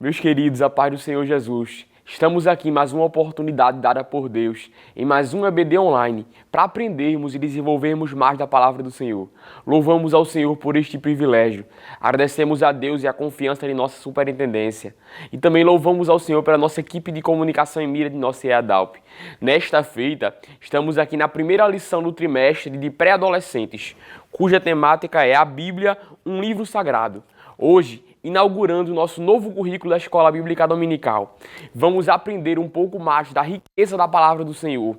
Meus queridos, a paz do Senhor Jesus, estamos aqui em mais uma oportunidade dada por Deus, em mais um EBD online, para aprendermos e desenvolvermos mais da palavra do Senhor. Louvamos ao Senhor por este privilégio, agradecemos a Deus e a confiança em nossa superintendência, e também louvamos ao Senhor pela nossa equipe de comunicação em mira de nossa EADALP. Nesta feita, estamos aqui na primeira lição do trimestre de pré-adolescentes, cuja temática é a Bíblia, um livro sagrado. Hoje, inaugurando o nosso novo currículo da Escola Bíblica Dominical, vamos aprender um pouco mais da riqueza da palavra do Senhor,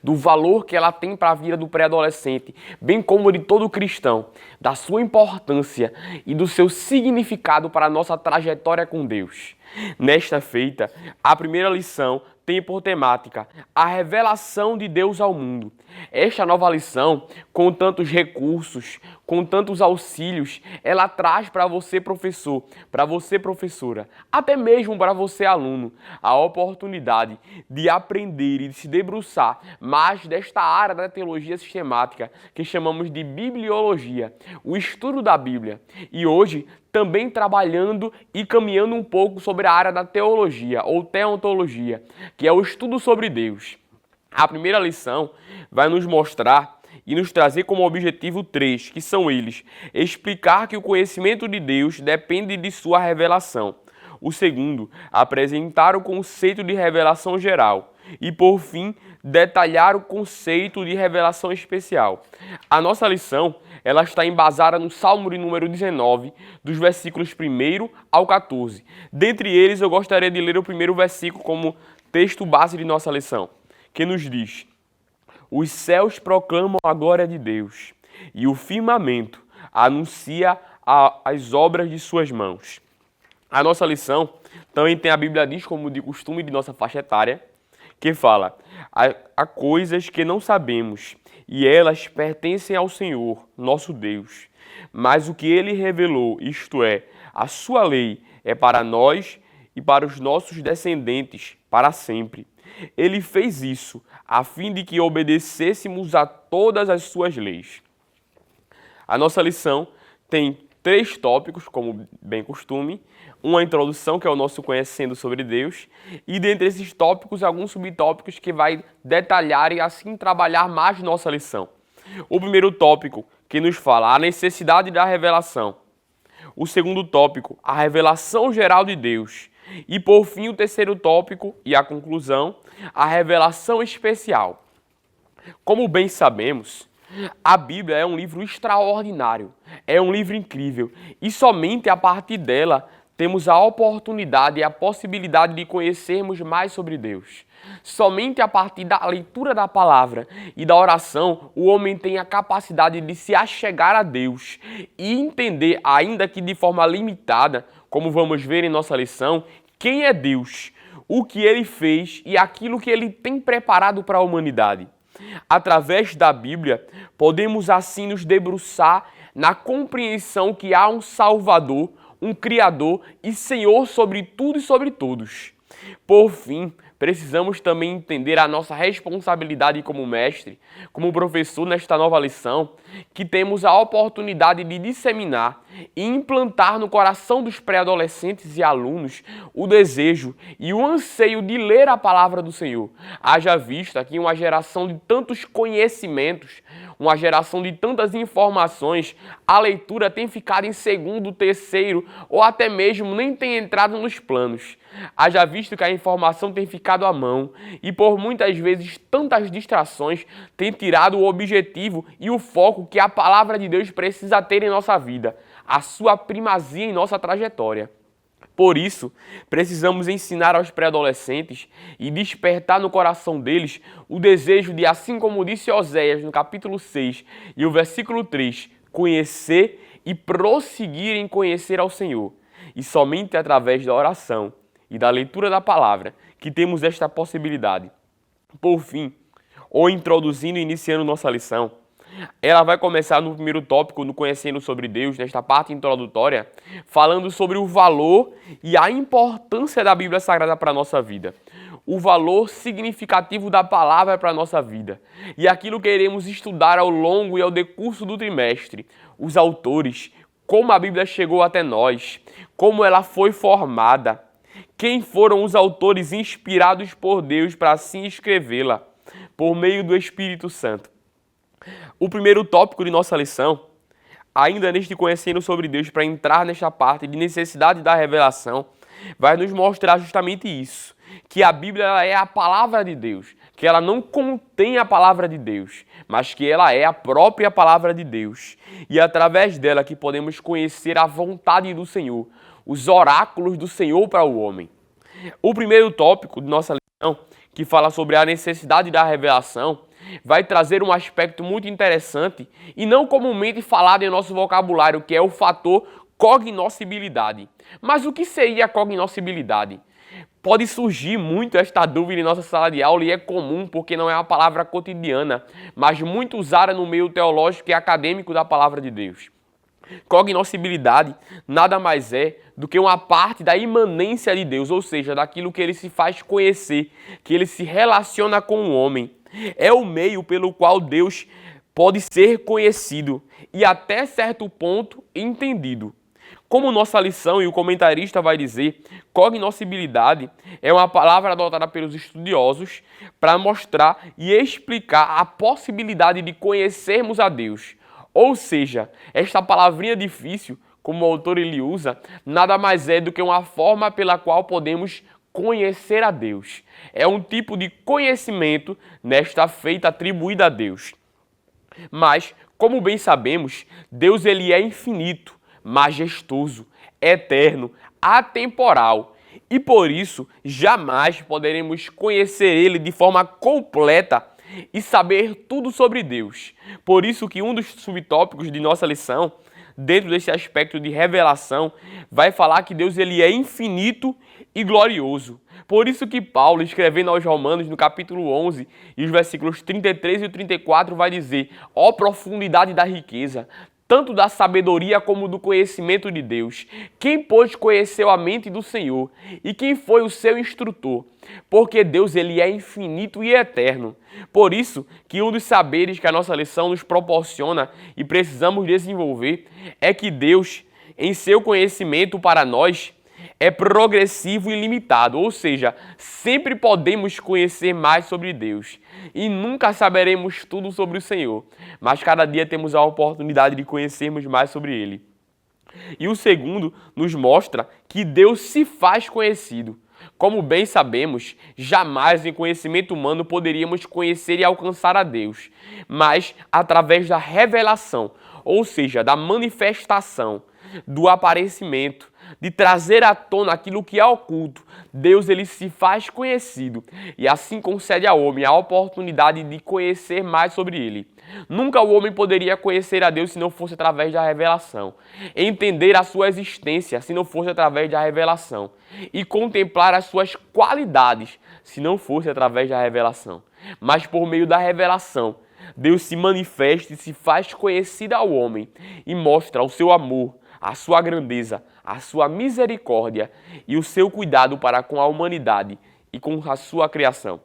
do valor que ela tem para a vida do pré-adolescente, bem como de todo cristão, da sua importância e do seu significado para a nossa trajetória com Deus. Nesta feita, a primeira lição tem por temática a revelação de Deus ao mundo. Esta nova lição, com tantos recursos, com tantos auxílios, ela traz para você, professor, para você, professora, até mesmo para você, aluno, a oportunidade de aprender e de se debruçar mais desta área da teologia sistemática que chamamos de bibliologia, o estudo da Bíblia. E hoje, também trabalhando e caminhando um pouco sobre a área da teologia ou teontologia, que é o estudo sobre Deus. A primeira lição vai nos mostrar e nos trazer como objetivo 3, que são eles: explicar que o conhecimento de Deus depende de sua revelação. O segundo, apresentar o conceito de revelação geral. E, por fim, detalhar o conceito de revelação especial. A nossa lição ela está embasada no Salmo de número 19, dos versículos 1 ao 14. Dentre eles, eu gostaria de ler o primeiro versículo como texto base de nossa lição, que nos diz: os céus proclamam a glória de Deus, e o firmamento anuncia as obras de suas mãos. A nossa lição também tem a Bíblia diz, como de costume de nossa faixa etária, que fala: há coisas que não sabemos, e elas pertencem ao Senhor, nosso Deus. Mas o que Ele revelou, isto é, a sua lei, é para nós e para os nossos descendentes, para sempre. Ele fez isso, a fim de que obedecêssemos a todas as suas leis. A nossa lição tem 3 tópicos, como bem costume, uma introdução, que é o nosso conhecendo sobre Deus, e dentre esses tópicos, alguns subtópicos que vai detalhar e assim trabalhar mais nossa lição. O primeiro tópico, que nos fala a necessidade da revelação. O segundo tópico, a revelação geral de Deus. E por fim, o terceiro tópico e a conclusão, a revelação especial. Como bem sabemos, a Bíblia é um livro extraordinário, é um livro incrível, e somente a partir dela temos a oportunidade e a possibilidade de conhecermos mais sobre Deus. Somente a partir da leitura da palavra e da oração, o homem tem a capacidade de se achegar a Deus e entender, ainda que de forma limitada, como vamos ver em nossa lição, quem é Deus, o que Ele fez e aquilo que Ele tem preparado para a humanidade. Através da Bíblia, podemos assim nos debruçar na compreensão que há um Salvador, um Criador e Senhor sobre tudo e sobre todos. Por fim, precisamos também entender a nossa responsabilidade como mestre, como professor nesta nova lição, que temos a oportunidade de disseminar e implantar no coração dos pré-adolescentes e alunos o desejo e o anseio de ler a palavra do Senhor. Haja vista que uma geração de tantos conhecimentos, uma geração de tantas informações, a leitura tem ficado em segundo, terceiro ou até mesmo nem tem entrado nos planos. Haja visto que a informação tem ficado à mão e por muitas vezes tantas distrações têm tirado o objetivo e o foco que a palavra de Deus precisa ter em nossa vida, a sua primazia em nossa trajetória. Por isso, precisamos ensinar aos pré-adolescentes e despertar no coração deles o desejo de, assim como disse Oséias no capítulo 6 e o versículo 3, conhecer e prosseguir em conhecer ao Senhor. E somente através da oração e da leitura da palavra que temos esta possibilidade. Por fim, ou introduzindo e iniciando nossa lição, ela vai começar no primeiro tópico, no Conhecendo sobre Deus, nesta parte introdutória, falando sobre o valor e a importância da Bíblia Sagrada para a nossa vida. O valor significativo da palavra para a nossa vida. E aquilo que iremos estudar ao longo e ao decurso do trimestre. Os autores, como a Bíblia chegou até nós, como ela foi formada, quem foram os autores inspirados por Deus para assim escrevê-la, por meio do Espírito Santo. O primeiro tópico de nossa lição, ainda neste conhecendo sobre Deus, para entrar nesta parte de necessidade da revelação, vai nos mostrar justamente isso, que a Bíblia ela é a palavra de Deus, que ela não contém a palavra de Deus, mas que ela é a própria palavra de Deus. E é através dela que podemos conhecer a vontade do Senhor, os oráculos do Senhor para o homem. O primeiro tópico de nossa lição, que fala sobre a necessidade da revelação, vai trazer um aspecto muito interessante e não comumente falado em nosso vocabulário, que é o fator cognoscibilidade. Mas o que seria a cognoscibilidade? Pode surgir muito esta dúvida em nossa sala de aula e é comum porque não é uma palavra cotidiana, mas muito usada no meio teológico e acadêmico da palavra de Deus. Cognoscibilidade nada mais é do que uma parte da imanência de Deus, ou seja, daquilo que ele se faz conhecer, que ele se relaciona com o homem. É o meio pelo qual Deus pode ser conhecido e até certo ponto entendido. Como nossa lição e o comentarista vai dizer, cognoscibilidade é uma palavra adotada pelos estudiosos para mostrar e explicar a possibilidade de conhecermos a Deus. Ou seja, esta palavrinha difícil, como o autor ele usa, nada mais é do que uma forma pela qual podemos conhecer a Deus. É um tipo de conhecimento nesta feita atribuída a Deus. Mas, como bem sabemos, Deus ele é infinito, majestoso, eterno, atemporal. E por isso, jamais poderemos conhecer ele de forma completa e saber tudo sobre Deus. Por isso que um dos subtópicos de nossa lição, dentro desse aspecto de revelação, vai falar que Deus ele é infinito e glorioso. Por isso que Paulo, escrevendo aos Romanos, no capítulo 11, e os versículos 33 e 34, vai dizer: ó profundidade da riqueza, tanto da sabedoria como do conhecimento de Deus. Quem, pois, conheceu a mente do Senhor? E quem foi o seu instrutor? Porque Deus ele é infinito e eterno. Por isso que um dos saberes que a nossa lição nos proporciona e precisamos desenvolver é que Deus, em seu conhecimento para nós, é progressivo e limitado, ou seja, sempre podemos conhecer mais sobre Deus e nunca saberemos tudo sobre o Senhor, mas cada dia temos a oportunidade de conhecermos mais sobre Ele. E o segundo nos mostra que Deus se faz conhecido. Como bem sabemos, jamais em conhecimento humano poderíamos conhecer e alcançar a Deus, mas através da revelação, ou seja, da manifestação, do aparecimento, de trazer à tona aquilo que é oculto, Deus ele se faz conhecido e assim concede ao homem a oportunidade de conhecer mais sobre ele. Nunca o homem poderia conhecer a Deus se não fosse através da revelação, entender a sua existência se não fosse através da revelação e contemplar as suas qualidades se não fosse através da revelação. Mas por meio da revelação, Deus se manifesta e se faz conhecido ao homem e mostra o seu amor, a sua grandeza, a sua misericórdia e o seu cuidado para com a humanidade e com a sua criação.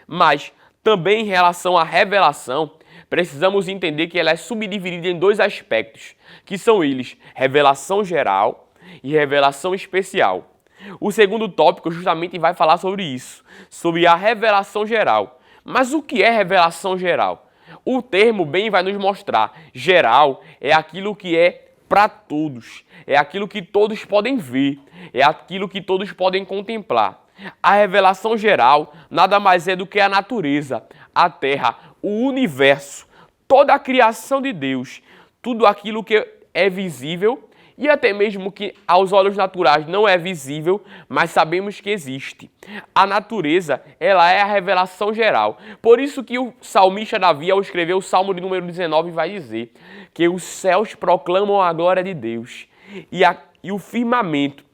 Mas, também em relação à revelação, precisamos entender que ela é subdividida em dois aspectos, que são eles, revelação geral e revelação especial. O segundo tópico justamente vai falar sobre isso, sobre a revelação geral. Mas o que é revelação geral? O termo bem vai nos mostrar. Geral é aquilo que é para todos, é aquilo que todos podem ver, é aquilo que todos podem contemplar. A revelação geral nada mais é do que a natureza, a terra, o universo, toda a criação de Deus, tudo aquilo que é visível e até mesmo que aos olhos naturais não é visível, mas sabemos que existe. A natureza, ela é a revelação geral. Por isso que o salmista Davi, ao escrever o Salmo de número 19, vai dizer que os céus proclamam a glória de Deus e o firmamento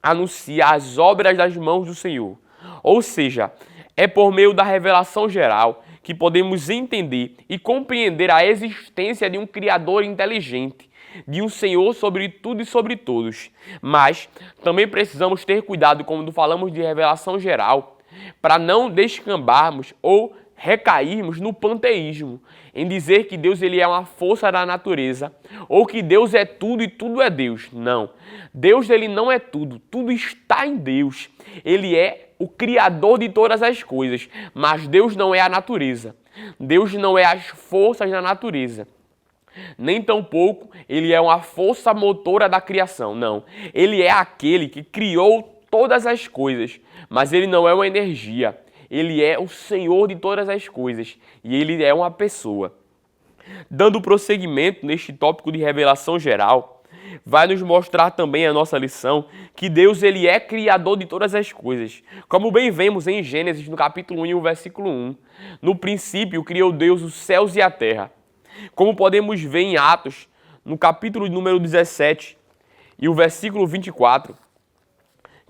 anuncia as obras das mãos do Senhor. Ou seja, é por meio da revelação geral que podemos entender e compreender a existência de um Criador inteligente, de um Senhor sobre tudo e sobre todos. Mas também precisamos ter cuidado quando falamos de revelação geral, para não descambarmos ou recairmos no panteísmo, em dizer que Deus ele é uma força da natureza, ou que Deus é tudo e tudo é Deus. Não. Deus ele não é tudo, tudo está em Deus. Ele é o criador de todas as coisas, mas Deus não é a natureza. Deus não é as forças da natureza. Nem tampouco ele é uma força motora da criação, não. Ele é aquele que criou todas as coisas, mas ele não é uma energia. Ele é o Senhor de todas as coisas e ele é uma pessoa. Dando prosseguimento neste tópico de revelação geral, vai nos mostrar também a nossa lição que Deus ele é criador de todas as coisas. Como bem vemos em Gênesis, no capítulo 1 e o versículo 1. No princípio criou Deus os céus e a terra. Como podemos ver em Atos, no capítulo número 17 e o versículo 24,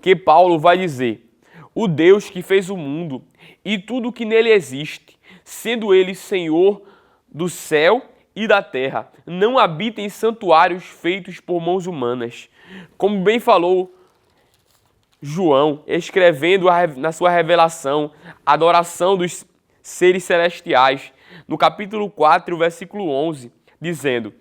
que Paulo vai dizer: o Deus que fez o mundo e tudo que nele existe, sendo ele Senhor do céu e da terra, não habita em santuários feitos por mãos humanas. Como bem falou João, escrevendo na sua revelação a adoração dos seres celestiais, no capítulo 4, versículo 11, dizendo: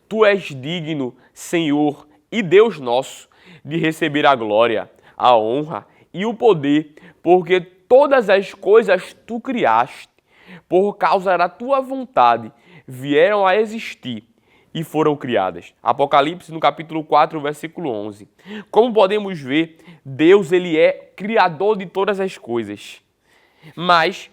Tu és digno, Senhor e Deus nosso, de receber a glória, a honra e o poder, porque todas as coisas tu criaste, por causa da tua vontade, vieram a existir e foram criadas. Apocalipse, no capítulo 4, versículo 11. Como podemos ver, Deus ele é criador de todas as coisas. Mas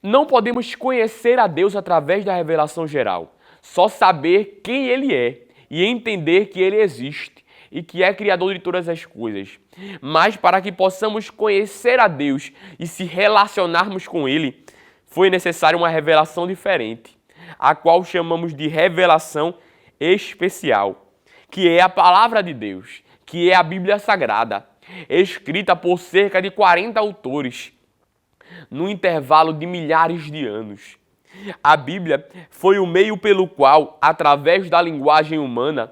não podemos conhecer a Deus através da revelação geral. Só saber quem Ele é e entender que Ele existe e que é criador de todas as coisas. Mas para que possamos conhecer a Deus e se relacionarmos com Ele, foi necessária uma revelação diferente, a qual chamamos de revelação especial, que é a palavra de Deus, que é a Bíblia Sagrada, escrita por cerca de 40 autores, no intervalo de milhares de anos. A Bíblia foi o meio pelo qual, através da linguagem humana,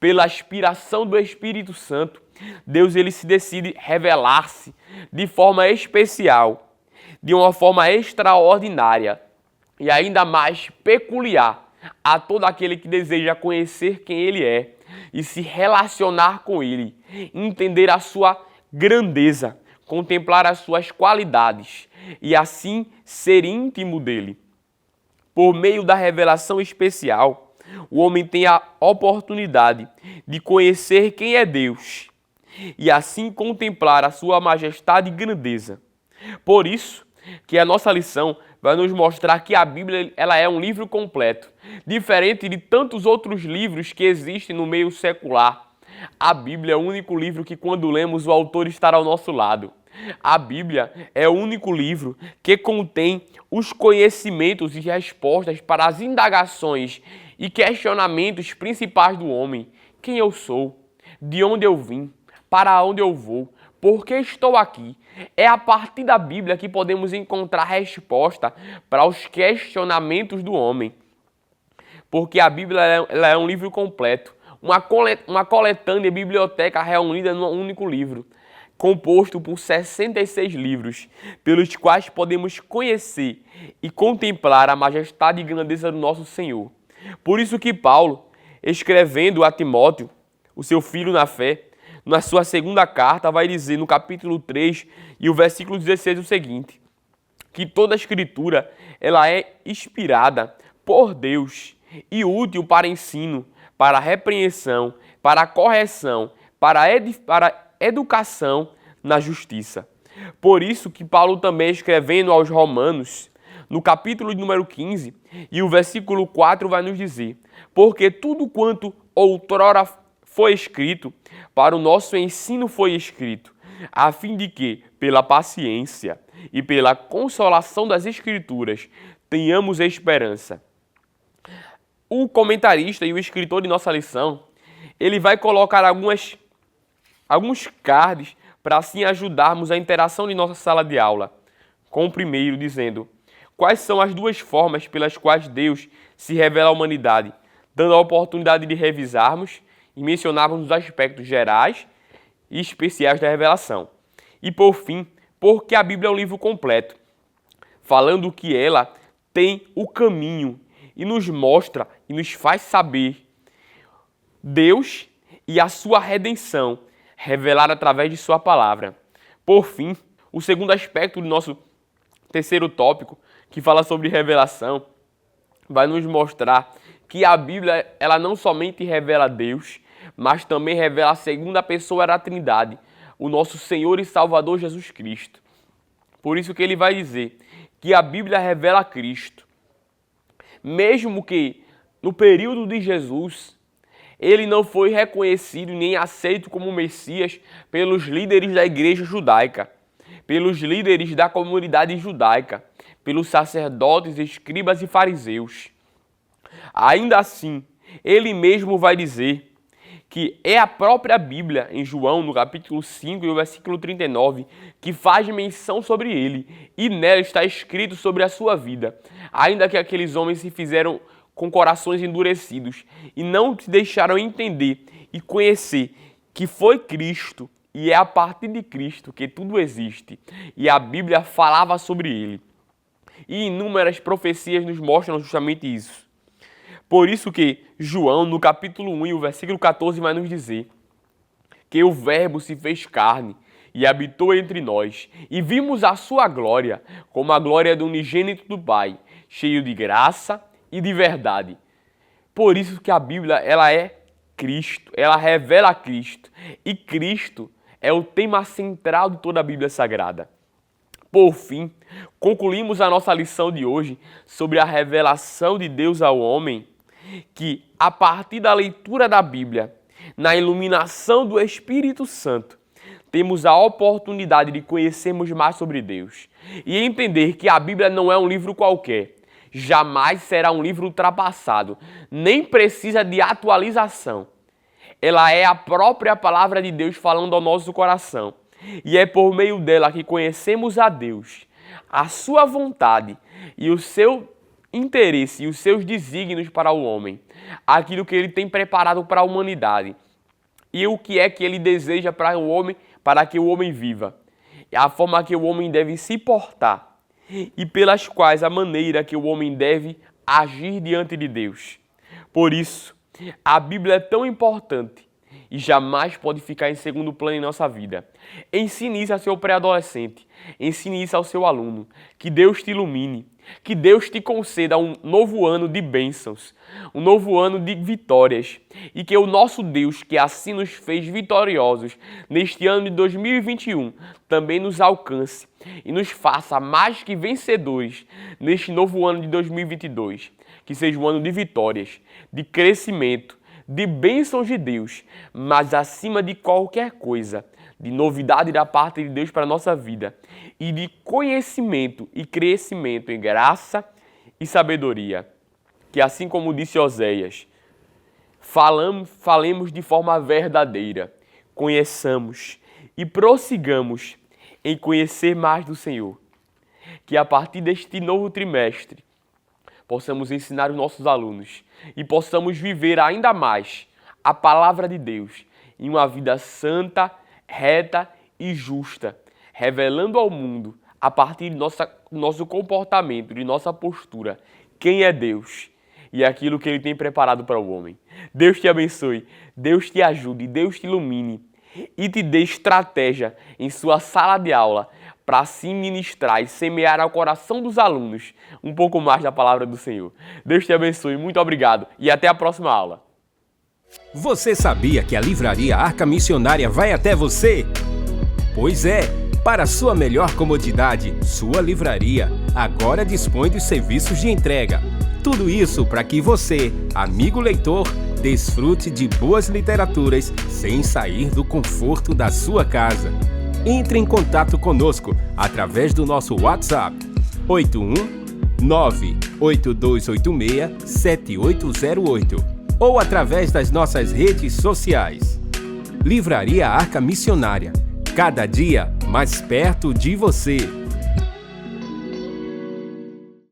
pela aspiração do Espírito Santo, Deus ele se decide revelar-se de forma especial, de uma forma extraordinária e ainda mais peculiar a todo aquele que deseja conhecer quem Ele é e se relacionar com Ele, entender a sua grandeza, contemplar as suas qualidades e assim ser íntimo dele. Por meio da revelação especial, o homem tem a oportunidade de conhecer quem é Deus e assim contemplar a sua majestade e grandeza. Por isso que a nossa lição vai nos mostrar que a Bíblia ela é um livro completo, diferente de tantos outros livros que existem no meio secular. A Bíblia é o único livro que, quando lemos, o autor estará ao nosso lado. A Bíblia é o único livro que contém os conhecimentos e respostas para as indagações e questionamentos principais do homem. Quem eu sou? De onde eu vim? Para onde eu vou? Por que estou aqui? É a partir da Bíblia que podemos encontrar resposta para os questionamentos do homem. Porque a Bíblia ela é um livro completo, uma coletânea biblioteca reunida num único livro, composto por 66 livros, pelos quais podemos conhecer e contemplar a majestade e grandeza do nosso Senhor. Por isso que Paulo, escrevendo a Timóteo, o seu filho na fé, na sua segunda carta, vai dizer no capítulo 3 e o versículo 16 o seguinte: que toda a Escritura ela é inspirada por Deus e útil para ensino, para repreensão, para correção, para educação na justiça. Por isso que Paulo também, escrevendo aos Romanos, no capítulo número 15 e o versículo 4 vai nos dizer: porque tudo quanto outrora foi escrito, para o nosso ensino foi escrito, a fim de que, pela paciência e pela consolação das Escrituras, tenhamos esperança. O comentarista e o escritor de nossa lição, ele vai colocar alguns cards para assim ajudarmos a interação de nossa sala de aula. Com o primeiro dizendo: quais são as duas formas pelas quais Deus se revela à humanidade, dando a oportunidade de revisarmos e mencionarmos os aspectos gerais e especiais da revelação. E por fim, porque a Bíblia é um livro completo, falando que ela tem o caminho e nos mostra e nos faz saber Deus e a sua redenção revelada através de sua palavra. Por fim, o segundo aspecto do nosso terceiro tópico, que fala sobre revelação, vai nos mostrar que a Bíblia ela não somente revela Deus, mas também revela a segunda pessoa da Trindade, o nosso Senhor e Salvador Jesus Cristo. Por isso que ele vai dizer que a Bíblia revela Cristo. Mesmo que no período de Jesus, ele não foi reconhecido nem aceito como Messias pelos líderes da igreja judaica, pelos líderes da comunidade judaica, pelos sacerdotes, escribas e fariseus. Ainda assim, ele mesmo vai dizer que é a própria Bíblia, em João, no capítulo 5 e o versículo 39, que faz menção sobre ele, e nela está escrito sobre a sua vida, ainda que aqueles homens se fizeram com corações endurecidos e não se deixaram entender e conhecer que foi Cristo e é a partir de Cristo que tudo existe, e a Bíblia falava sobre ele. E inúmeras profecias nos mostram justamente isso. Por isso que João, no capítulo 1 e o versículo 14, vai nos dizer que o Verbo se fez carne e habitou entre nós, e vimos a sua glória, como a glória do unigênito do Pai, cheio de graça e de verdade. Por isso que a Bíblia ela é Cristo, ela revela Cristo, e Cristo é o tema central de toda a Bíblia Sagrada. Por fim, concluímos a nossa lição de hoje sobre a revelação de Deus ao homem, que a partir da leitura da Bíblia, na iluminação do Espírito Santo, temos a oportunidade de conhecermos mais sobre Deus e entender que a Bíblia não é um livro qualquer, jamais será um livro ultrapassado, nem precisa de atualização. Ela é a própria palavra de Deus falando ao nosso coração. E é por meio dela que conhecemos a Deus, a sua vontade e o seu interesse e os seus desígnios para o homem, aquilo que ele tem preparado para a humanidade e o que é que ele deseja para o homem, para que o homem viva, a forma que o homem deve se portar e pelas quais a maneira que o homem deve agir diante de Deus. Por isso, a Bíblia é tão importante e jamais pode ficar em segundo plano em nossa vida. Ensine isso ao seu pré-adolescente, ensine isso ao seu aluno, que Deus te ilumine, que Deus te conceda um novo ano de bênçãos, um novo ano de vitórias, e que o nosso Deus, que assim nos fez vitoriosos neste ano de 2021, também nos alcance e nos faça mais que vencedores neste novo ano de 2022, que seja um ano de vitórias, de crescimento, de bênçãos de Deus, mas acima de qualquer coisa, de novidade da parte de Deus para a nossa vida e de conhecimento e crescimento em graça e sabedoria. Que assim como disse Oséias, falemos de forma verdadeira, conheçamos e prossigamos em conhecer mais do Senhor. Que a partir deste novo trimestre, possamos ensinar os nossos alunos e possamos viver ainda mais a palavra de Deus em uma vida santa, reta e justa, revelando ao mundo, a partir do nosso comportamento, de nossa postura, quem é Deus e aquilo que Ele tem preparado para o homem. Deus te abençoe, Deus te ajude, Deus te ilumine e te dê estratégia em sua sala de aula para assim ministrar e semear ao coração dos alunos um pouco mais da palavra do Senhor. Deus te abençoe, muito obrigado e até a próxima aula. Você sabia que a Livraria Arca Missionária vai até você? Pois é, para sua melhor comodidade, sua livraria agora dispõe dos serviços de entrega. Tudo isso para que você, amigo leitor, desfrute de boas literaturas sem sair do conforto da sua casa. Entre em contato conosco através do nosso WhatsApp 81982867808 ou através das nossas redes sociais. Livraria Arca Missionária, cada dia mais perto de você.